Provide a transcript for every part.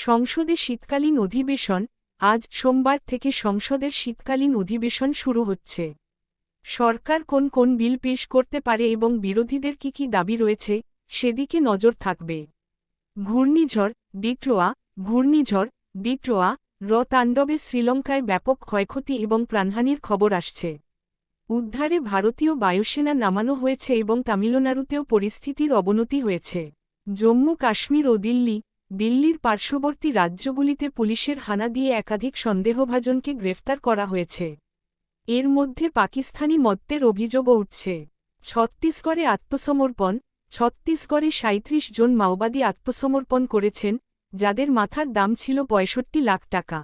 সংসদে শীতকালীন অধিবেশন। আজ সোমবার থেকে সংসদের শীতকালীন অধিবেশন শুরু হচ্ছে। সরকার কোন কোন বিল পেশ করতে পারে এবং বিরোধীদের কি কি দাবি রয়েছে সেদিকে নজর থাকবে। ঘূর্ণিঝড় ডিট্রোয়া তাণ্ডবে শ্রীলঙ্কায় ব্যাপক ক্ষয়ক্ষতি এবং প্রাণহানির খবর আসছে। উদ্ধারে ভারতীয় বায়ুসেনা নামানো হয়েছে এবং তামিলনাড়ুতেও পরিস্থিতির অবনতি হয়েছে। জম্মু কাশ্মীর ও দিল্লির পার্শ্ববর্তী রাজ্যগুলিতে পুলিশের হানা দিয়ে একাধিক সন্দেহভাজনকে গ্রেফতার করা হয়েছে। এর মধ্যে পাকিস্তানি মদ্যের অভিযোগও উঠছে। ছত্তিশগড়ে ৩৭ জন মাওবাদী আত্মসমর্পণ করেছেন, যাদের মাথার দাম ছিল ৬৫ লাখ টাকা।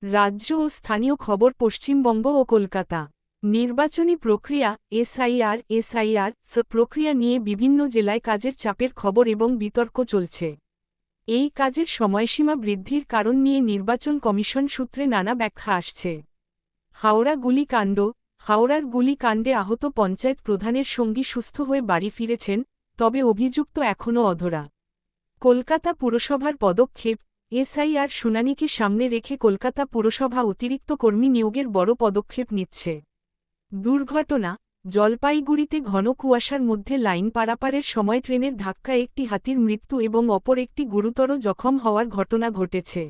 রাজ্য ও স্থানীয় খবর। পশ্চিমবঙ্গ ও কলকাতা। নির্বাচনী প্রক্রিয়া এসআইআর প্রক্রিয়া নিয়ে বিভিন্ন জেলায় কাজের চাপের খবর এবং বিতর্ক চলছে। এই কাজের সময়সীমা বৃদ্ধির কারণ নিয়ে নির্বাচন কমিশন সূত্রে নানা ব্যাখ্যা আসছে। হাওড়ার গুলিকাণ্ডে আহত পঞ্চায়েত প্রধানের সঙ্গী সুস্থ হয়ে বাড়ি ফিরেছেন, তবে অভিযুক্ত এখনও অধরা। কলকাতা পুরসভার পদক্ষেপ। এসআইআর শুনানিকে সামনে রেখে কলকাতা পুরসভা অতিরিক্ত কর্মী নিয়োগের বড় পদক্ষেপ নিচ্ছে। দুর্ঘটনা। জলপাইগুড়িতে ঘন কুয়াশার মধ্যে লাইন পারাপারের সময় ট্রেনের ধাক্কায় একটি হাতির মৃত্যু এবং অপর একটি গুরুতর জখম হওয়ার ঘটনা ঘটেছে।